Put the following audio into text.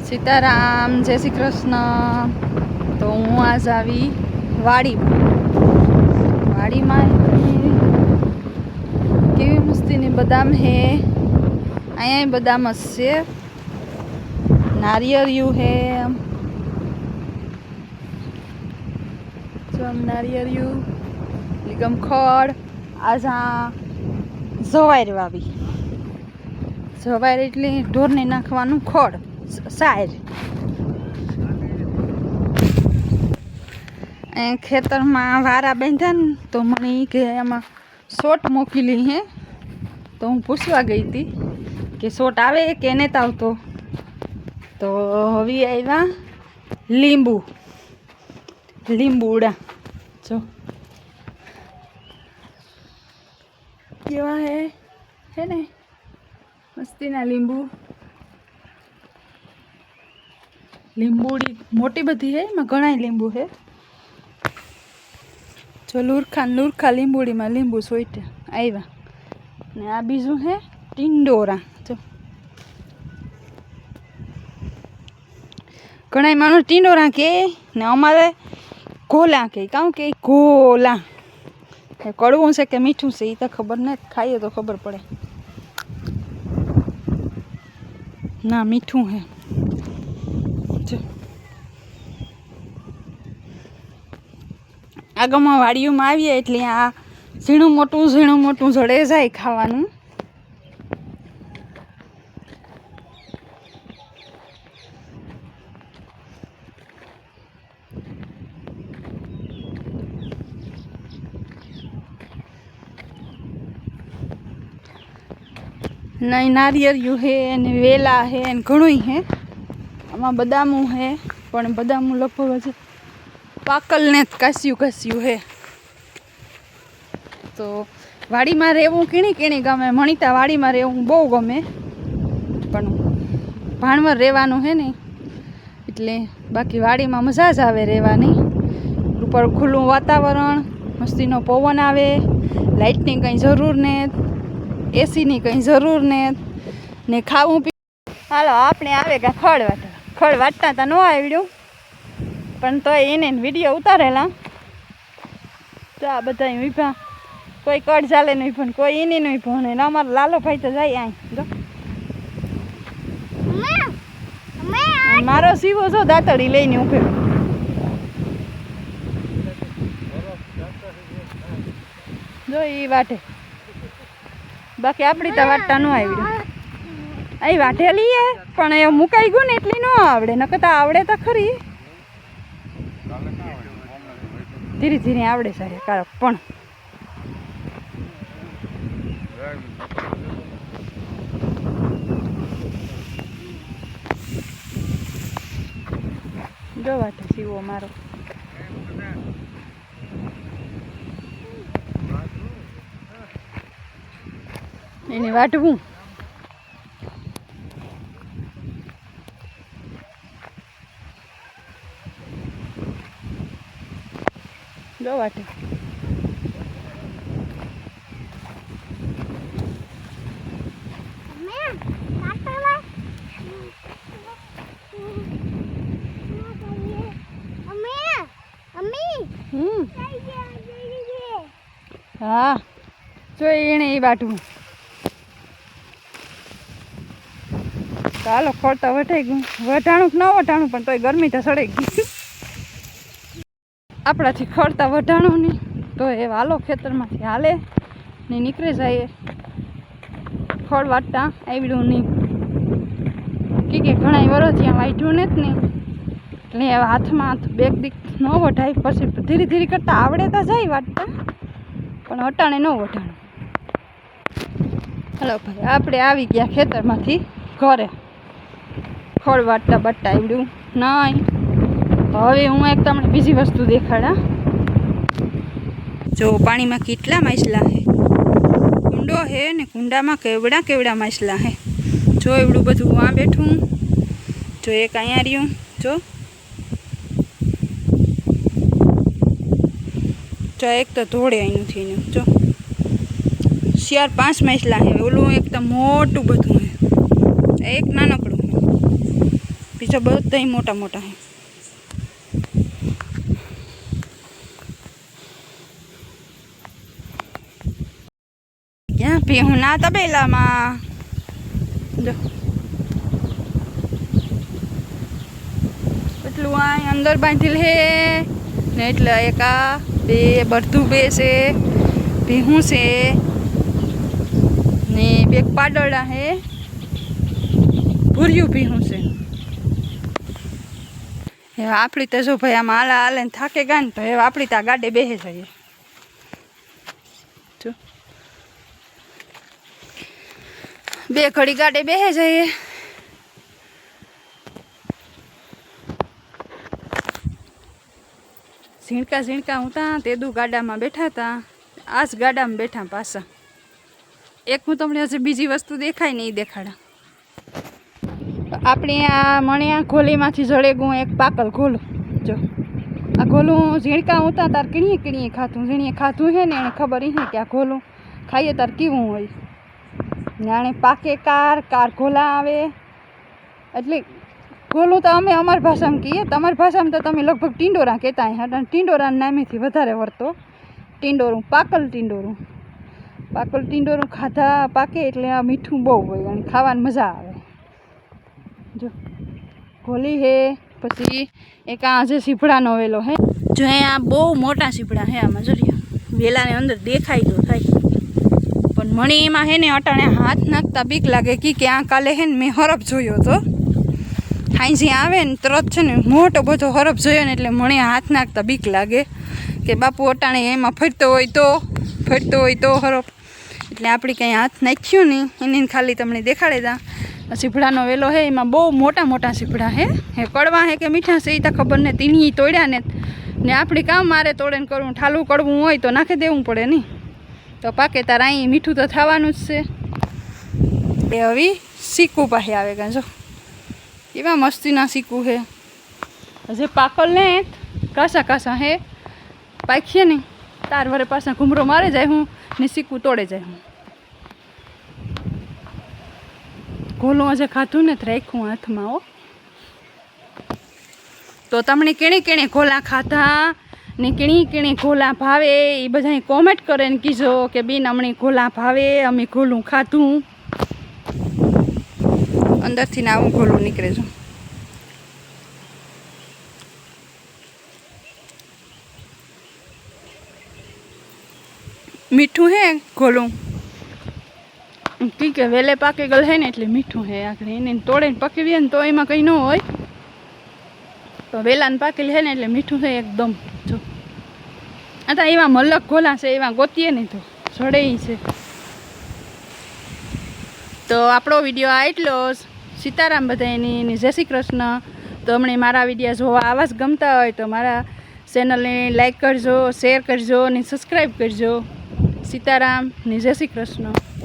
सीताराम जय श्री कृष्ण। तो हूँ आज आई वाड़ी में केवी मस्ती बदाम है। अँ बदाम से नारियरियू है जो नारियरियू लिगम खड़ आज जवायर वावी जवायर एटले ढोर ने नाखवानुं खड़ सायर खेतर में वारा बांधा तो मने के एमां शॉट मोकली है। तो हूँ पूछवा गई थी कि शॉट आवे के नहीं आवतो। तो हवी आव्या લીંબુડા जो केवा है ने मस्ती ना લીંબુડી मोटी बधी है में घणा લીંબુ है। जो लूरखा લીંબુડી में લીંબુ सोईटे आव्या ने आ बीजू है टिंडोरा। जो घणा मानो टिंडोरा के ने अमारे गोला के कहूँ के गोला कड़वू से के मीठू से तो खबर नहीं, खाइए तो खबर पड़े ना मीठू है। आगमा वाड़ियों में आवीए एटले आ झीणुं मोटुं जड़े जाए खावानुं। नहीं नारियरियू है ने वेला है ने घणुं है। आमां बदामू है पण बदामू लगभग हजी पाकल ने कास्यू है। तो वाड़ी में रहेवुं कीणी गमे मणिता वाड़ी में रहेवुं बहु गमे पण भाणवर रहेवानुं है ने एटले बाकी वाड़ी में मजा ज आवे रहेवानी। ऊपर खुल्लुं वातावरण मस्तीनो पवन आवे लाइटनी कई जरूर ने एसी नी कई जरूर ने खावुं पी। हालो आपणे आवेगा खड़ वाटता तो न आवड्युं पण तो एने विडियो उतारेला। तो आ बधा वीभा कोई कड़ चाले नहीं पण कोई एनी नहीं भणे ने अमारो लालो भाई तो जाए आई जो मारो सीवो जो दातड़ी लईने उभो जो ई वाटे बाकी आपणी तो वाटता न आवड्युं। અહીં વાઢેલી હે પણ એ મુકાઈ ગયું ને એટલી ન આવડે નકર તો આવડે તો ખરી ધીરે ધીરે આવડે સાહેબ કારક પણ જો વાટે સીવો મારો એને વાટવું जो वाटे हाँ जो एने वाटू चालो खोलता वटाई गયું वटाणું न वटाणું पण तोय गर्मी तो सड़े गई आपणाथी खड़ता वढाणो नहीं तो ए वालो खेतर में हाले नहीं निकले जाए खड़ वाटता आवड्युं नहीं कि घणा वरस थया वाढ्युं नहीं એટલે हाथ में हाथ बेग दीक न वढाय पछी धीरे धीरे करता आवड़े तो जाए वाटता पण अटाणे न वढाणुं। हलो भाई आपणे आवी गया खेतर मांथी घरे खड़ वाटता बाटता आवड्युं नहीं। हवे हूँ एक तमने बीजी वस्तु देखाड़ा जो पानी में केटला माछला है कुंडो है ने कुंडा में केवड़ा माछला है। जो एवडू बधुं आ बैठूं जो एक अहींया रह्युं जो एक तो धोड़े अहींनुं थईनुं जो 4-5 माछला है। ओलू एक तो मोटू बधुं है एक नानकड़ुं બાકી જો બધા મોટા મોટા હે ક્યાં ભેહું ના તબેલામાં જો એટલું આ અંદર બાંધેલ હે ને એટલે એક આ બે બરધું બે છે ભેહું છે ને બે પાડોળા હે ભૂર્યું ભીહું છે હવે આપણી તો જો ભાઈ આમાં હાલા હાલે ને થાકે ગયા ને તો હવે આપણી તો આ ગાડે બેસે જઈએ જો બે ઘડી ગાડે બેસે જઈએ ઝીણકા ઝીણકા હતા તેદું ગાડામાં બેઠા હતા આ જ ગાડામાં બેઠા પાછા એક હું તમને હજી બીજી વસ્તુ દેખાય ને એ દેખાડા આપણે આ મણિયા ઘોલીમાંથી જળેગું એક પાકલ ઘોલું જો આ ઘોલું ઝીણકા ઉતા તાર કીણીએ કીણીએ ખાતું ઝીણીએ ખાતું છે ને એને ખબર હે કે આ ઘોલું ખાઈએ તાર કેવું હોય ને આણે પાકે કાર ઘોલા આવે એટલે ઘોલું તો અમે અમારી ભાષામાં કહીએ તમારી ભાષામાં તો તમે લગભગ ટીંડોરા કહેતા હે ટીંડોરાના નામેથી વધારે વર્તો ટીંડોરું પાકલ ટીંડોરું ખાધા પાકે એટલે આ મીઠું બહુ હોય અને ખાવાની મજા આવે જો ઘોલી હે પછી એક આ જે સીપડાનો વેલો હે જો આ બહુ મોટા સીપડા હે આમાં જોઈએ વેલાને અંદર દેખાય તો થાય પણ મણી એમાં હે ને અટાણે હાથ નાખતા બીક લાગે કે આ કાલે હે ને મેં હરફ જોયો તો હાંજી આવે ને તરત છે ને મોટો બધો હરફ જોયો ને એટલે મણી હાથ નાખતા બીક લાગે કે બાપુ અટાણે એમાં ફરતો હોય તો હરફ એટલે આપણે કંઈ હાથ નાખ્યું નહીં એને ખાલી તમને દેખાડેતા સીપડાનો વેલો હે એમાં બહુ મોટા સીપડા હે કડવા હે કે મીઠા છે એ તો ખબર ને તીણી તોડ્યા ને આપણે કામ મારે તોડે ને કરવું ઠાલું કડવું હોય તો નાખી દેવું પડે નહીં તો પાકે તાર અહીં મીઠું તો થવાનું જ છે એ હવે સીકું પાસે આવે કાં જો એવા મસ્તીના સીકું હે હજે પાકલ ને કાસા હે પાકીએ ને તાર વરે પાછા ઘૂમરો મારે જાય હું ને સીકું તોડે જાય હું ઘોલું હજે ખાધું ને રાખ્યું હાથમાં હો તો તમને કેણે ઘોલા ખાધા ને કેણે ઘોલા ભાવે એ બધાને કોમેન્ટ કરે ને કીજો કે બેન અમને ઘોલા ભાવે અમે ઘોલું ખાધું અંદરથી ને આવું ઘોલું નીકળે છે મીઠું હે ઘોલું ઠીક હે વેલે પાકી ગયેલ હે ને એટલે મીઠું હે આખરે એને તોડે ને પકવીએ ને તો એમાં કંઈ ન હોય તો વેલાને પાકેલ હે ને એટલે મીઠું છે એકદમ જો આ તો એવા મલક ઘોલા છે એવા ગોતીએ નહીં તો સડે છે તો આપણો વિડીયો આ એટલો જ સીતારામ બધાની જય શ્રી કૃષ્ણ તો અમને મારા વિડીયો જોવા આવા જ ગમતા હોય તો મારા ચેનલને લાઈક કરજો શેર કરજો અને સબસ્ક્રાઈબ કરજો સીતારામ ને જય શ્રી કૃષ્ણ